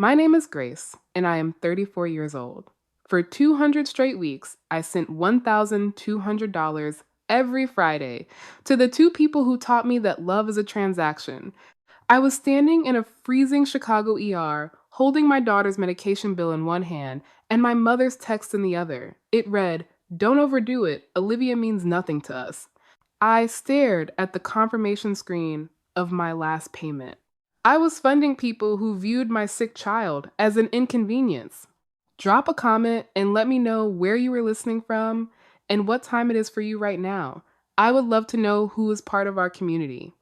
My name is Grace, and I am 34 years old. For 200 straight weeks, I sent $1,200 every Friday to the two people who taught me that love is a transaction. I was standing in a freezing Chicago ER, holding my daughter's medication bill in one hand and my mother's text in the other. It read, "Don't overdo it. Olivia means nothing to us." I stared at the confirmation screen of my last payment. I was funding people who viewed my sick child as an inconvenience. Drop a comment and let me know where you were listening from and what time it is for you right now. I would love to know who is part of our community.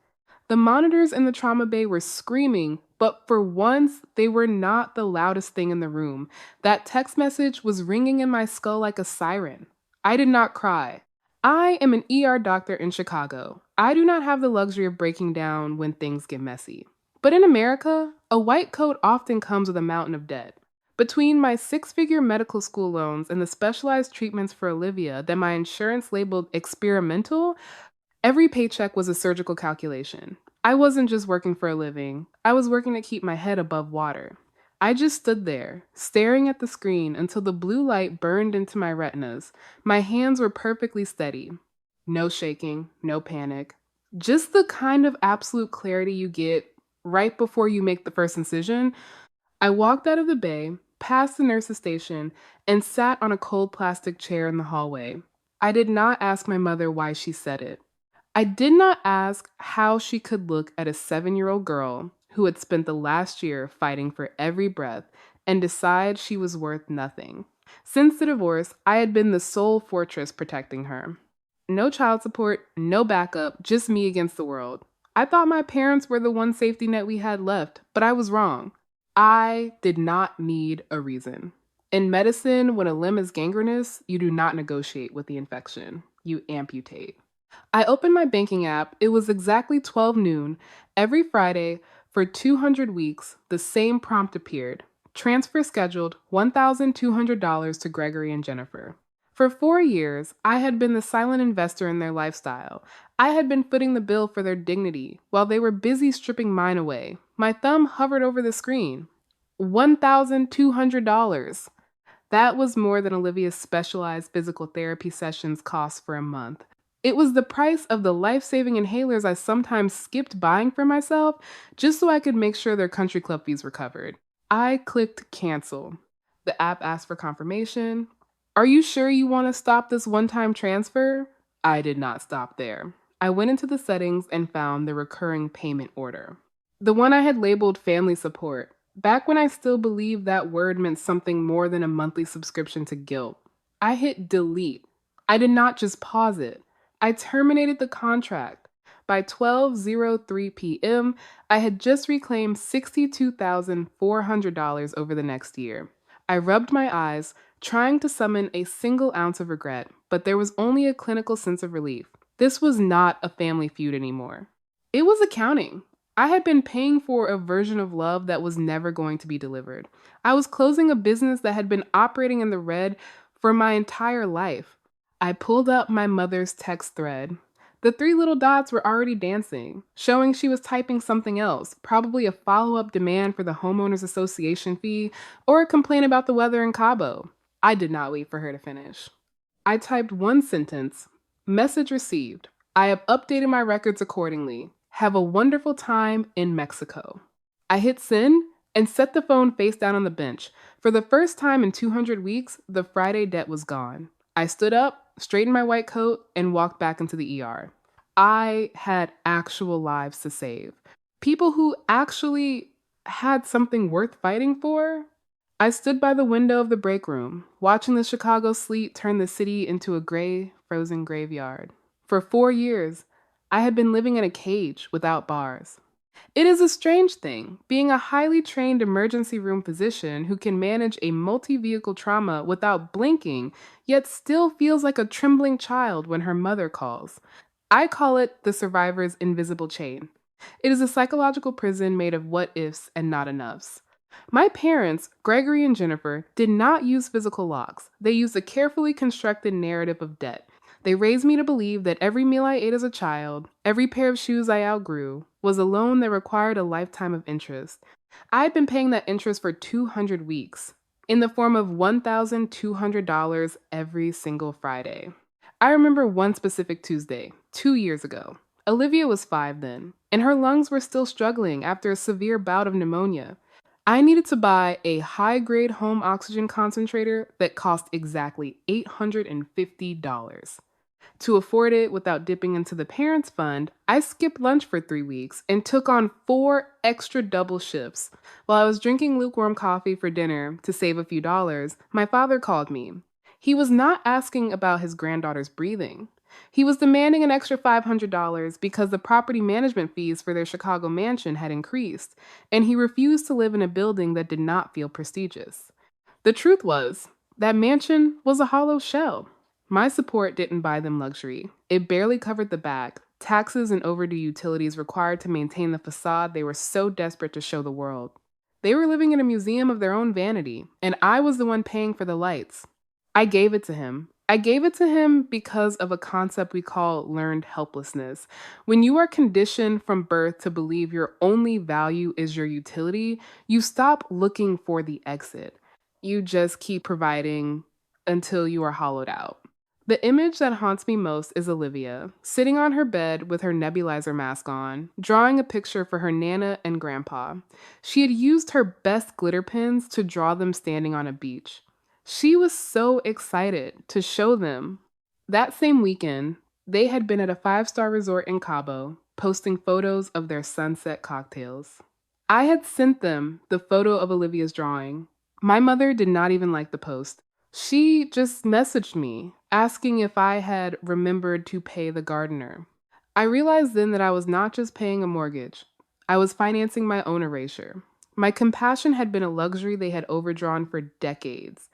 The monitors in the trauma bay were screaming, but for once, they were not the loudest thing in the room. That text message was ringing in my skull like a siren. I did not cry. I am an ER doctor in Chicago. I do not have the luxury of breaking down when things get messy. But in America, a white coat often comes with a mountain of debt. Between my six-figure medical school loans and the specialized treatments for Olivia that my insurance labeled experimental, every paycheck was a surgical calculation. I wasn't just working for a living, I was working to keep my head above water. I just stood there, staring at the screen until the blue light burned into my retinas. My hands were perfectly steady. No shaking, no panic. Just the kind of absolute clarity you get right before you make the first incision. I walked out of the bay, past the nurse's station, and sat on a cold plastic chair in the hallway. I did not ask my mother why she said it. I did not ask how she could look at a 7-year-old girl who had spent the last year fighting for every breath and decide she was worth nothing. Since the divorce, I had been the sole fortress protecting her. No child support, no backup, just me against the world. I thought my parents were the one safety net we had left, but I was wrong. I did not need a reason. In medicine, when a limb is gangrenous, you do not negotiate with the infection. You amputate. I opened my banking app. It was exactly 12 noon. Every Friday for 200 weeks, the same prompt appeared. Transfer scheduled $1,200 to Gregory and Jennifer. For 4 years, I had been the silent investor in their lifestyle. I had been footing the bill for their dignity while they were busy stripping mine away. My thumb hovered over the screen. $1,200. That was more than Olivia's specialized physical therapy sessions cost for a month. It was the price of the life-saving inhalers I sometimes skipped buying for myself just so I could make sure their country club fees were covered. I clicked cancel. The app asked for confirmation. Are you sure you want to stop this one-time transfer? I did not stop there. I went into the settings and found the recurring payment order. The one I had labeled family support, back when I still believed that word meant something more than a monthly subscription to guilt. I hit delete. I did not just pause it. I terminated the contract. By 12:03 p.m., I had just reclaimed $62,400 over the next year. I rubbed my eyes, trying to summon a single ounce of regret, but there was only a clinical sense of relief. This was not a family feud anymore. It was accounting. I had been paying for a version of love that was never going to be delivered. I was closing a business that had been operating in the red for my entire life. I pulled up my mother's text thread. The 3 little dots were already dancing, showing she was typing something else, probably a follow-up demand for the homeowners association fee or a complaint about the weather in Cabo. I did not wait for her to finish. I typed one sentence. Message received. I have updated my records accordingly. Have a wonderful time in Mexico. I hit send and set the phone face down on the bench. For the first time in 200 weeks, the Friday debt was gone. I stood up, straightened my white coat, and walked back into the ER. I had actual lives to save. People who actually had something worth fighting for. I stood by the window of the break room, watching the Chicago sleet turn the city into a gray, frozen graveyard. For 4 years, I had been living in a cage without bars. It is a strange thing, being a highly trained emergency room physician who can manage a multi-vehicle trauma without blinking, yet still feels like a trembling child when her mother calls. I call it the survivor's invisible chain. It is a psychological prison made of what-ifs and not enoughs. My parents, Gregory and Jennifer, did not use physical locks. They used a carefully constructed narrative of debt. They raised me to believe that every meal I ate as a child, every pair of shoes I outgrew, was a loan that required a lifetime of interest. I had been paying that interest for 200 weeks in the form of $1,200 every single Friday. I remember one specific Tuesday, 2 years ago. Olivia was 5 then, and her lungs were still struggling after a severe bout of pneumonia. I needed to buy a high grade home oxygen concentrator that cost exactly $850. To afford it without dipping into the parents' fund, I skipped lunch for 3 weeks and took on 4 extra double shifts. While I was drinking lukewarm coffee for dinner to save a few dollars, my father called me. He was not asking about his granddaughter's breathing. He was demanding an extra $500 because the property management fees for their Chicago mansion had increased, and he refused to live in a building that did not feel prestigious. The truth was, that mansion was a hollow shell. My support didn't buy them luxury. It barely covered the back, taxes and overdue utilities required to maintain the facade they were so desperate to show the world. They were living in a museum of their own vanity, and I was the one paying for the lights. I gave it to him. I gave it to him because of a concept we call learned helplessness. When you are conditioned from birth to believe your only value is your utility, you stop looking for the exit. You just keep providing until you are hollowed out. The image that haunts me most is Olivia, sitting on her bed with her nebulizer mask on, drawing a picture for her Nana and Grandpa. She had used her best glitter pens to draw them standing on a beach. She was so excited to show them. That same weekend, they had been at a 5-star resort in Cabo, posting photos of their sunset cocktails. I had sent them the photo of Olivia's drawing. My mother did not even like the post. She just messaged me, asking if I had remembered to pay the gardener. I realized then that I was not just paying a mortgage, I was financing my own erasure. My compassion had been a luxury they had overdrawn for decades.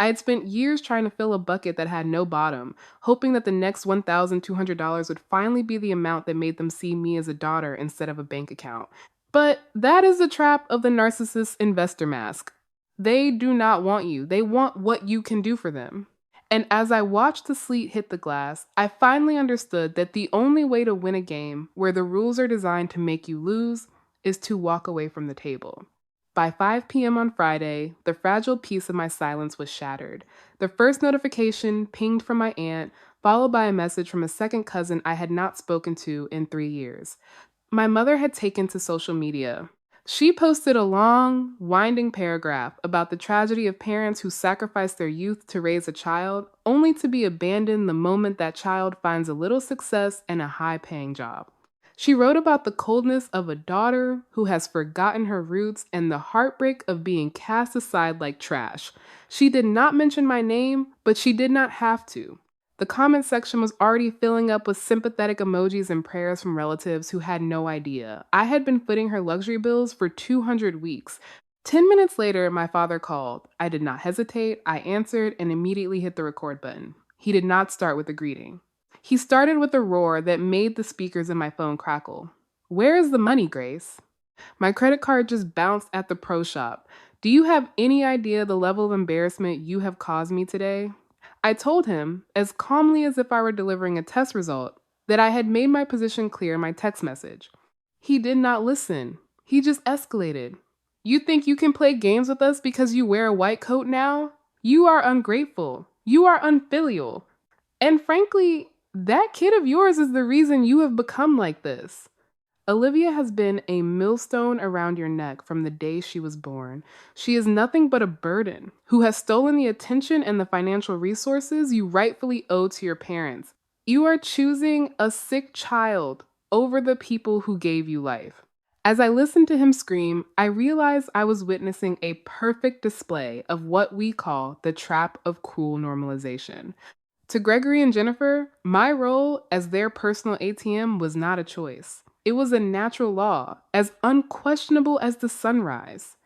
I had spent years trying to fill a bucket that had no bottom, hoping that the next $1,200 would finally be the amount that made them see me as a daughter instead of a bank account. But that is the trap of the narcissist investor mask. They do not want you. They want what you can do for them. And as I watched the sleet hit the glass, I finally understood that the only way to win a game where the rules are designed to make you lose is to walk away from the table. By 5 p.m. on Friday, the fragile peace of my silence was shattered. The first notification pinged from my aunt, followed by a message from a second cousin I had not spoken to in 3 years. My mother had taken to social media. She posted a long, winding paragraph about the tragedy of parents who sacrifice their youth to raise a child, only to be abandoned the moment that child finds a little success and a high-paying job. She wrote about the coldness of a daughter who has forgotten her roots and the heartbreak of being cast aside like trash. She did not mention my name, but she did not have to. The comment section was already filling up with sympathetic emojis and prayers from relatives who had no idea. I had been footing her luxury bills for 200 weeks. 10 minutes later, my father called. I did not hesitate. I answered and immediately hit the record button. He did not start with a greeting. He started with a roar that made the speakers in my phone crackle. "Where is the money, Grace?" My credit card just bounced at the pro shop. "Do you have any idea the level of embarrassment you have caused me today?" I told him, as calmly as if I were delivering a test result, that I had made my position clear in my text message. He did not listen. He just escalated. "You think you can play games with us because you wear a white coat now? You are ungrateful. You are unfilial. And frankly, that kid of yours is the reason you have become like this. Olivia has been a millstone around your neck from the day she was born. She is nothing but a burden who has stolen the attention and the financial resources you rightfully owe to your parents. You are choosing a sick child over the people who gave you life." As I listened to him scream, I realized I was witnessing a perfect display of what we call the trap of cruel normalization. To Gregory and Jennifer, my role as their personal ATM was not a choice. It was a natural law, as unquestionable as the sunrise.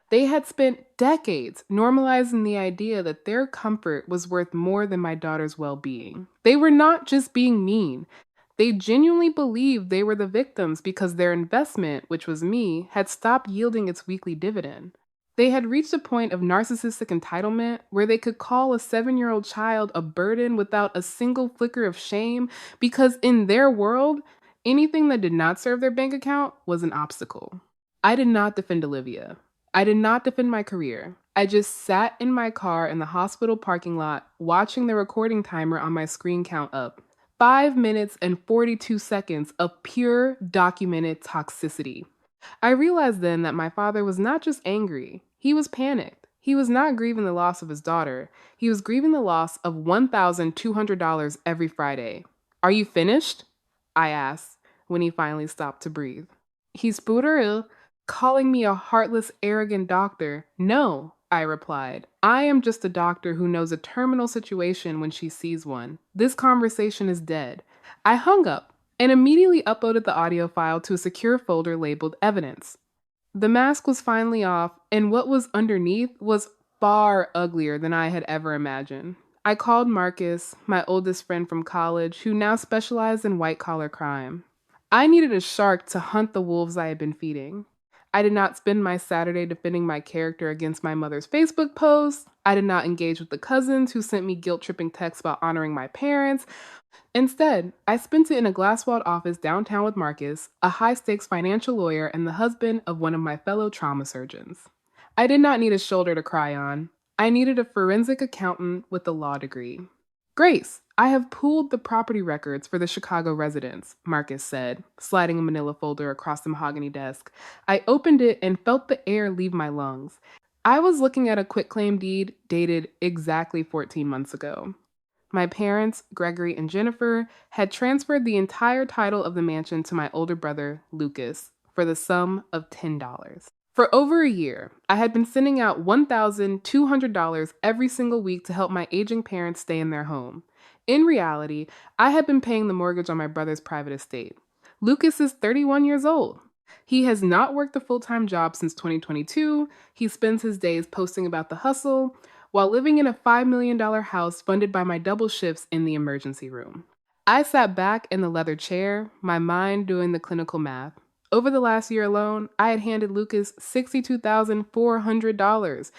They had spent decades normalizing the idea that their comfort was worth more than my daughter's well-being. They were not just being mean. They genuinely believed they were the victims because their investment, which was me, had stopped yielding its weekly dividend. They had reached a point of narcissistic entitlement where they could call a 7-year-old child a burden without a single flicker of shame because in their world, anything that did not serve their bank account was an obstacle. I did not defend Olivia. I did not defend my career. I just sat in my car in the hospital parking lot, watching the recording timer on my screen count up. 5 minutes and 42 seconds of pure documented toxicity. I realized then that my father was not just angry, he was panicked. He was not grieving the loss of his daughter, he was grieving the loss of $1,200 every Friday. Are you finished? I asked when he finally stopped to breathe. He's brutal, calling me a heartless, arrogant doctor. No, I replied. I am just a doctor who knows a terminal situation when she sees one. This conversation is dead. I hung up and immediately uploaded the audio file to a secure folder labeled evidence. The mask was finally off, and what was underneath was far uglier than I had ever imagined. I called Marcus, my oldest friend from college, who now specialized in white collar crime. I needed a shark to hunt the wolves I had been feeding. I did not spend my Saturday defending my character against my mother's Facebook posts. I did not engage with the cousins who sent me guilt-tripping texts about honoring my parents. Instead, I spent it in a glass-walled office downtown with Marcus, a high-stakes financial lawyer and the husband of one of my fellow trauma surgeons. I did not need a shoulder to cry on. I needed a forensic accountant with a law degree. Grace, I have pooled the property records for the Chicago residents, Marcus said, sliding a manila folder across the mahogany desk. I opened it and felt the air leave my lungs. I was looking at a quitclaim deed dated exactly 14 months ago. My parents, Gregory and Jennifer, had transferred the entire title of the mansion to my older brother, Lucas, for the sum of $10. For over a year, I had been sending out $1,200 every single week to help my aging parents stay in their home. In reality, I had been paying the mortgage on my brother's private estate. Lucas is 31 years old. He has not worked a full-time job since 2022. He spends his days posting about the hustle while living in a $5 million house funded by my double shifts in the emergency room. I sat back in the leather chair, my mind doing the clinical math. Over the last year alone, I had handed Lucas $62,400.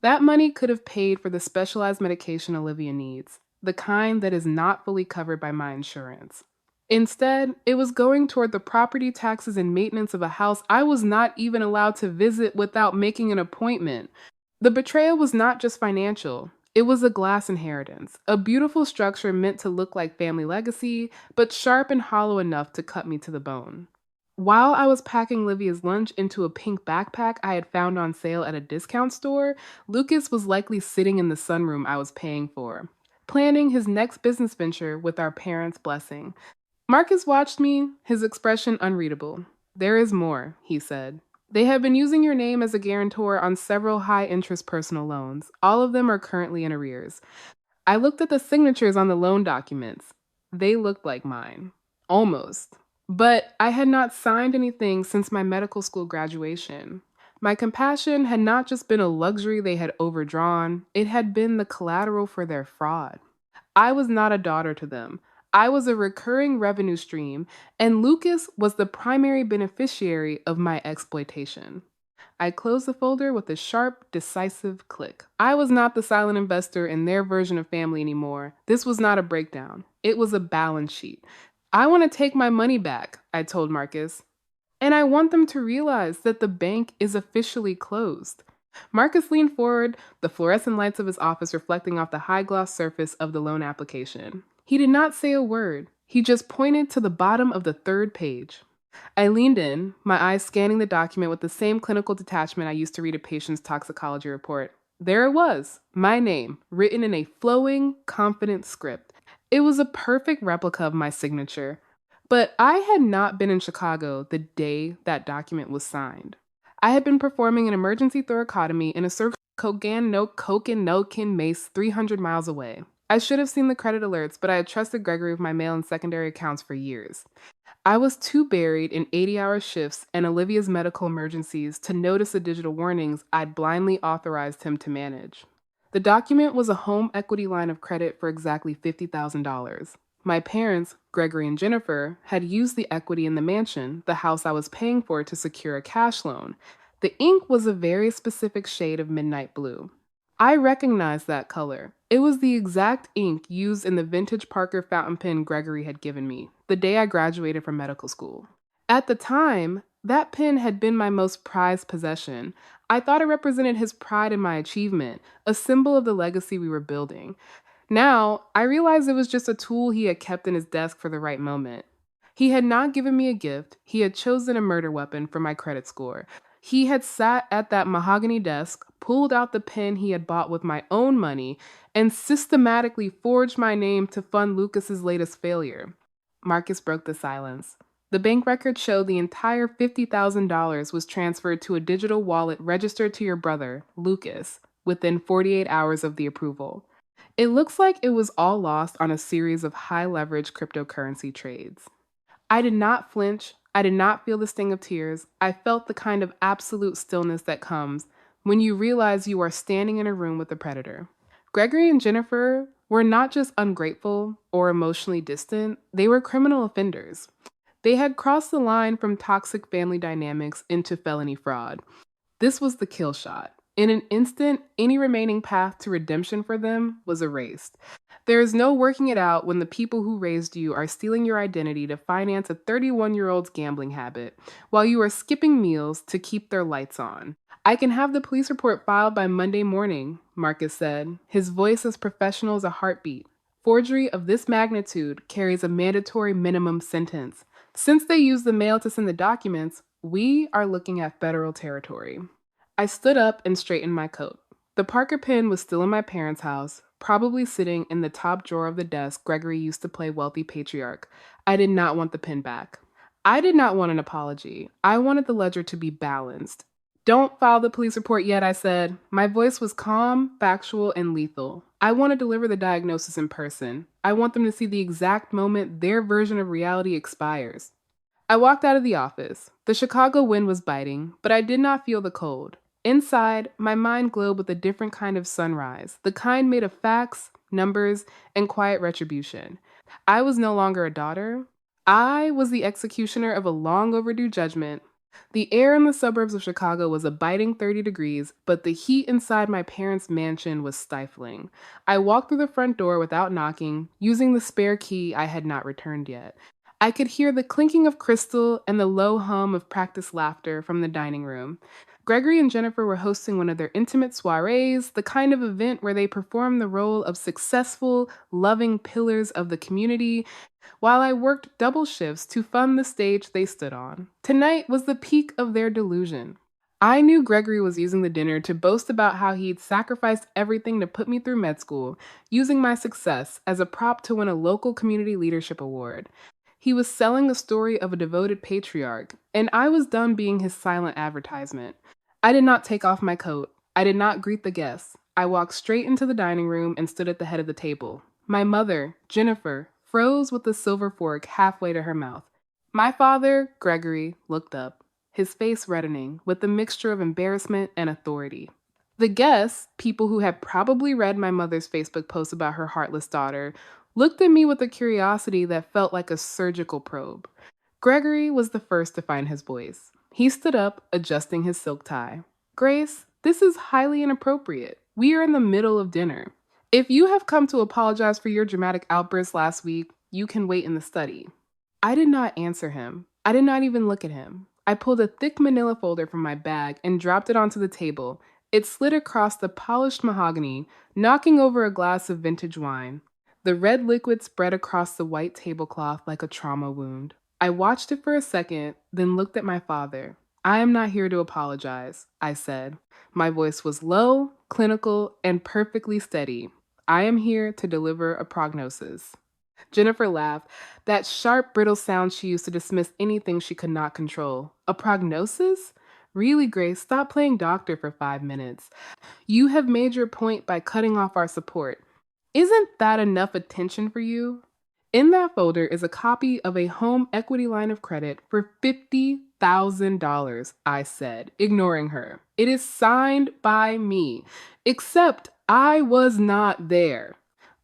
That money could have paid for the specialized medication Olivia needs, the kind that is not fully covered by my insurance. Instead, it was going toward the property taxes and maintenance of a house I was not even allowed to visit without making an appointment. The betrayal was not just financial. It was a glass inheritance, a beautiful structure meant to look like family legacy, but sharp and hollow enough to cut me to the bone. While I was packing Olivia's lunch into a pink backpack I had found on sale at a discount store, Lucas was likely sitting in the sunroom I was paying for, planning his next business venture with our parents' blessing. Marcus watched me, his expression unreadable. There is more, he said. They have been using your name as a guarantor on several high-interest personal loans. All of them are currently in arrears. I looked at the signatures on the loan documents. They looked like mine. Almost. But I had not signed anything since my medical school graduation. My compassion had not just been a luxury they had overdrawn, it had been the collateral for their fraud. I was not a daughter to them. I was a recurring revenue stream, and Lucas was the primary beneficiary of my exploitation. I closed the folder with a sharp, decisive click. I was not the silent investor in their version of family anymore. This was not a breakdown. It was a balance sheet. I want to take my money back, I told Marcus. And I want them to realize that the bank is officially closed. Marcus leaned forward, the fluorescent lights of his office reflecting off the high-gloss surface of the loan application. He did not say a word. He just pointed to the bottom of the third page. I leaned in, my eyes scanning the document with the same clinical detachment I used to read a patient's toxicology report. There it was, my name, written in a flowing, confident script. It was a perfect replica of my signature. But I had not been in Chicago the day that document was signed. I had been performing an emergency thoracotomy in a surgical Kogan-no-Kin mace 300 miles away. I should have seen the credit alerts, but I had trusted Gregory with my mail and secondary accounts for years. I was too buried in 80-hour shifts and Olivia's medical emergencies to notice the digital warnings I'd blindly authorized him to manage. The document was a home equity line of credit for exactly $50,000. My parents, Gregory and Jennifer, had used the equity in the mansion, the house I was paying for, to secure a cash loan. The ink was a very specific shade of midnight blue. I recognized that color. It was the exact ink used in the vintage Parker fountain pen Gregory had given me the day I graduated from medical school. At the time, that pen had been my most prized possession. I thought it represented his pride in my achievement, a symbol of the legacy we were building. Now, I realized it was just a tool he had kept in his desk for the right moment. He had not given me a gift, he had chosen a murder weapon for my credit score. He had sat at that mahogany desk, pulled out the pen he had bought with my own money, and systematically forged my name to fund Lucas's latest failure. Marcus broke the silence. The bank records showed the entire $50,000 was transferred to a digital wallet registered to your brother, Lucas, within 48 hours of the approval. It looks like it was all lost on a series of high leverage cryptocurrency trades. I did not flinch. I did not feel the sting of tears. I felt the kind of absolute stillness that comes when you realize you are standing in a room with a predator. Gregory and Jennifer were not just ungrateful or emotionally distant, they were criminal offenders. They had crossed the line from toxic family dynamics into felony fraud. This was the kill shot. In an instant, any remaining path to redemption for them was erased. There is no working it out when the people who raised you are stealing your identity to finance a 31-year-old's gambling habit, while you are skipping meals to keep their lights on. I can have the police report filed by Monday morning, Marcus said, his voice as professional as a heartbeat. Forgery of this magnitude carries a mandatory minimum sentence. Since they used the mail to send the documents, we are looking at federal territory. I stood up and straightened my coat. The Parker pen was still in my parents' house, probably sitting in the top drawer of the desk Gregory used to play wealthy patriarch. I did not want the pen back. I did not want an apology. I wanted the ledger to be balanced. Don't file the police report yet, I said. My voice was calm, factual, and lethal. I want to deliver the diagnosis in person. I want them to see the exact moment their version of reality expires. I walked out of the office. The Chicago wind was biting, but I did not feel the cold. Inside, my mind glowed with a different kind of sunrise, the kind made of facts, numbers, and quiet retribution. I was no longer a daughter. I was the executioner of a long overdue judgment. The air in the suburbs of Chicago was a biting 30 degrees, but the heat inside my parents' mansion was stifling. I walked through the front door without knocking, using the spare key I had not returned yet. I could hear the clinking of crystal and the low hum of practiced laughter from the dining room. Gregory and Jennifer were hosting one of their intimate soirees, the kind of event where they perform the role of successful, loving pillars of the community, while I worked double shifts to fund the stage they stood on. Tonight was the peak of their delusion. I knew Gregory was using the dinner to boast about how he'd sacrificed everything to put me through med school, using my success as a prop to win a local community leadership award. He was selling the story of a devoted patriarch, and I was done being his silent advertisement. I did not take off my coat. I did not greet the guests. I walked straight into the dining room and stood at the head of the table. My mother, Jennifer, froze with the silver fork halfway to her mouth. My father, Gregory, looked up, his face reddening with a mixture of embarrassment and authority. The guests, people who had probably read my mother's Facebook post about her heartless daughter, looked at me with a curiosity that felt like a surgical probe. Gregory was the first to find his voice. He stood up, adjusting his silk tie. Grace, this is highly inappropriate. We are in the middle of dinner. If you have come to apologize for your dramatic outburst last week, you can wait in the study. I did not answer him. I did not even look at him. I pulled a thick manila folder from my bag and dropped it onto the table. It slid across the polished mahogany, knocking over a glass of vintage wine. The red liquid spread across the white tablecloth like a trauma wound. I watched it for a second, then looked at my father. I am not here to apologize, I said. My voice was low, clinical, and perfectly steady. I am here to deliver a prognosis. Jennifer laughed, that sharp, brittle sound she used to dismiss anything she could not control. A prognosis? Really, Grace, stop playing doctor for 5 minutes. You have made your point by cutting off our support. Isn't that enough attention for you? In that folder is a copy of a home equity line of credit for $50,000, I said, ignoring her. It is signed by me, except I was not there.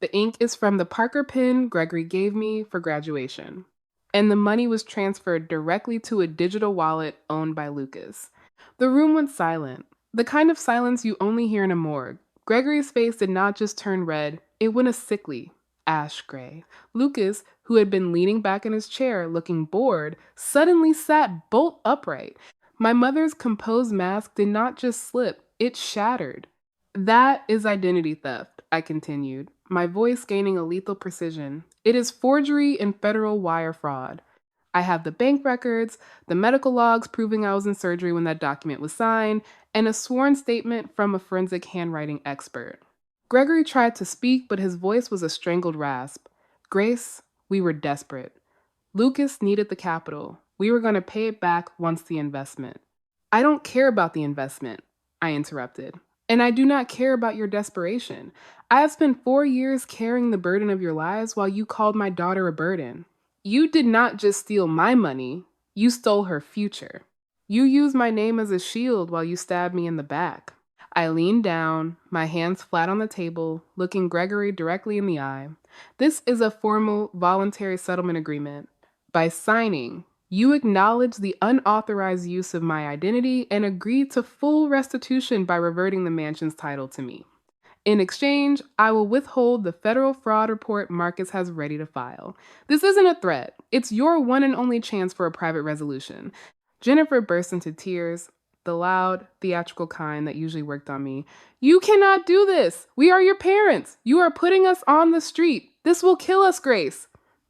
The ink is from the Parker pen Gregory gave me for graduation, and the money was transferred directly to a digital wallet owned by Lucas. The room went silent, the kind of silence you only hear in a morgue. Gregory's face did not just turn red, it went a sickly. Ash gray. Lucas, who had been leaning back in his chair, looking bored, suddenly sat bolt upright. My mother's composed mask did not just slip, it shattered. That is identity theft, I continued, my voice gaining a lethal precision. It is forgery and federal wire fraud. I have the bank records, the medical logs proving I was in surgery when that document was signed, and a sworn statement from a forensic handwriting expert. Gregory tried to speak, but his voice was a strangled rasp. Grace, we were desperate. Lucas needed the capital. We were going to pay it back once the investment. I don't care about the investment, I interrupted. And I do not care about your desperation. I have spent 4 years carrying the burden of your lives while you called my daughter a burden. You did not just steal my money, you stole her future. You used my name as a shield while you stabbed me in the back. I leaned down, my hands flat on the table, looking Gregory directly in the eye. This is a formal voluntary settlement agreement. By signing, you acknowledge the unauthorized use of my identity and agree to full restitution by reverting the mansion's title to me. In exchange, I will withhold the federal fraud report Marcus has ready to file. This isn't a threat. It's your one and only chance for a private resolution. Jennifer burst into tears, the loud, theatrical kind that usually worked on me. You cannot do this. We are your parents. You are putting us on the street. This will kill us, Grace.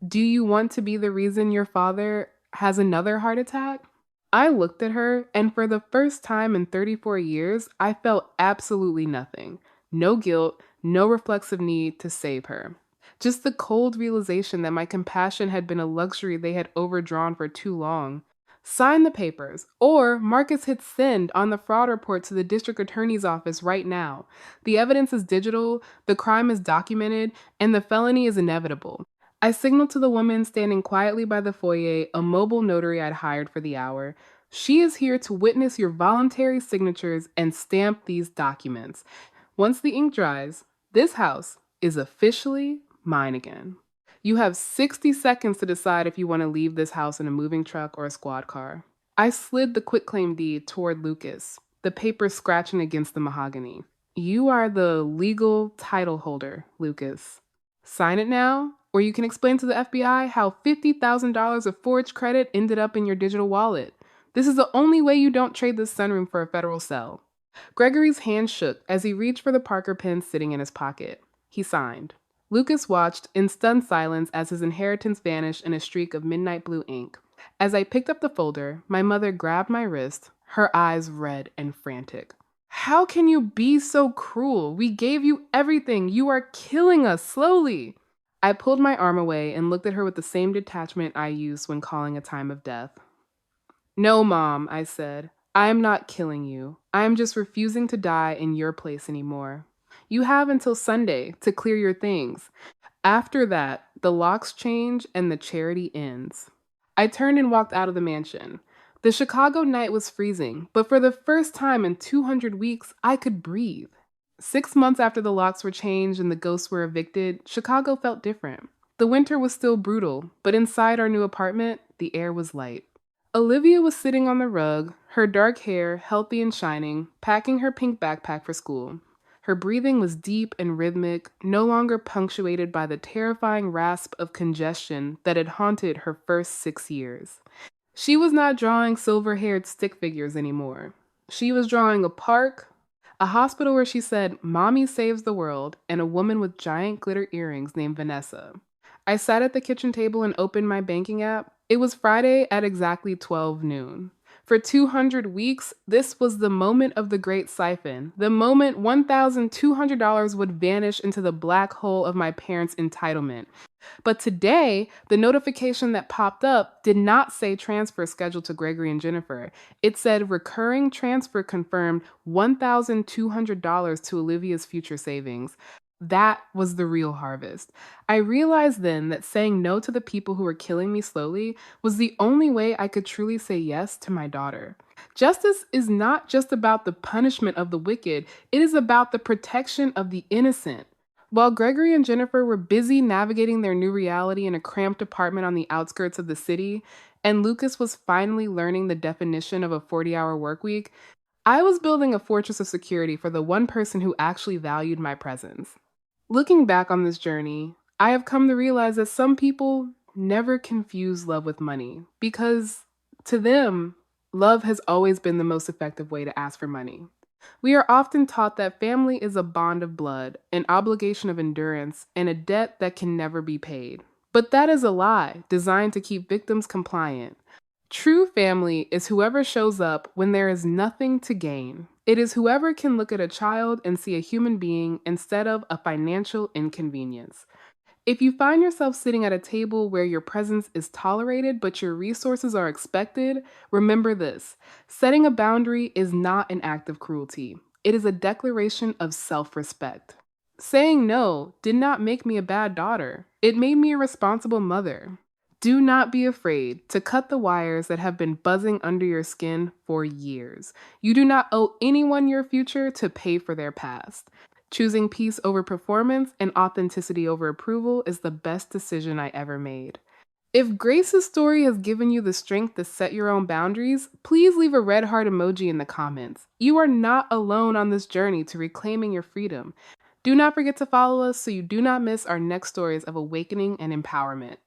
Do you want to be the reason your father has another heart attack? I looked at her, and for the first time in 34 years, I felt absolutely nothing. No guilt, no reflexive need to save her. Just the cold realization that my compassion had been a luxury they had overdrawn for too long. Sign the papers, or Marcus hit send on the fraud report to the district attorney's office right now. The evidence is digital, the crime is documented, and the felony is inevitable. I signaled to the woman standing quietly by the foyer, a mobile notary I'd hired for the hour. She is here to witness your voluntary signatures and stamp these documents. Once the ink dries, this house is officially mine again. You have 60 seconds to decide if you want to leave this house in a moving truck or a squad car. I slid the quitclaim deed toward Lucas, the paper scratching against the mahogany. You are the legal title holder, Lucas. Sign it now, or you can explain to the FBI how $50,000 of forged credit ended up in your digital wallet. This is the only way you don't trade this sunroom for a federal cell. Gregory's hand shook as he reached for the Parker pen sitting in his pocket. He signed. Lucas watched in stunned silence as his inheritance vanished in a streak of midnight blue ink. As I picked up the folder, my mother grabbed my wrist, her eyes red and frantic. How can you be so cruel? We gave you everything. You are killing us slowly. I pulled my arm away and looked at her with the same detachment I used when calling a time of death. No, Mom, I said. I am not killing you. I am just refusing to die in your place anymore. You have until Sunday to clear your things. After that, the locks change and the charity ends. I turned and walked out of the mansion. The Chicago night was freezing, but for the first time in 200 weeks, I could breathe. 6 months after the locks were changed and the ghosts were evicted, Chicago felt different. The winter was still brutal, but inside our new apartment, the air was light. Olivia was sitting on the rug, her dark hair healthy and shining, packing her pink backpack for school. Her breathing was deep and rhythmic, no longer punctuated by the terrifying rasp of congestion that had haunted her first 6 years. She was not drawing silver-haired stick figures anymore. She was drawing a park, a hospital where she said, "Mommy saves the world," and a woman with giant glitter earrings named Vanessa. I sat at the kitchen table and opened my banking app. It was Friday at exactly 12 noon. For 200 weeks, this was the moment of the great siphon, the moment $1,200 would vanish into the black hole of my parents' entitlement. But today, the notification that popped up did not say transfer scheduled to Gregory and Jennifer. It said recurring transfer confirmed $1,200 to Olivia's future savings. That was the real harvest. I realized then that saying no to the people who were killing me slowly was the only way I could truly say yes to my daughter. Justice is not just about the punishment of the wicked, it is about the protection of the innocent. While Gregory and Jennifer were busy navigating their new reality in a cramped apartment on the outskirts of the city, and Lucas was finally learning the definition of a 40-hour workweek, I was building a fortress of security for the one person who actually valued my presence. Looking back on this journey, I have come to realize that some people never confuse love with money because to them, love has always been the most effective way to ask for money. We are often taught that family is a bond of blood, an obligation of endurance, and a debt that can never be paid. But that is a lie designed to keep victims compliant. True family is whoever shows up when there is nothing to gain. It is whoever can look at a child and see a human being instead of a financial inconvenience. If you find yourself sitting at a table where your presence is tolerated but your resources are expected, remember this: setting a boundary is not an act of cruelty, it is a declaration of self respect. Saying no did not make me a bad daughter, it made me a responsible mother. Do not be afraid to cut the wires that have been buzzing under your skin for years. You do not owe anyone your future to pay for their past. Choosing peace over performance and authenticity over approval is the best decision I ever made. If Grace's story has given you the strength to set your own boundaries, please leave a red heart emoji in the comments. You are not alone on this journey to reclaiming your freedom. Do not forget to follow us so you do not miss our next stories of awakening and empowerment.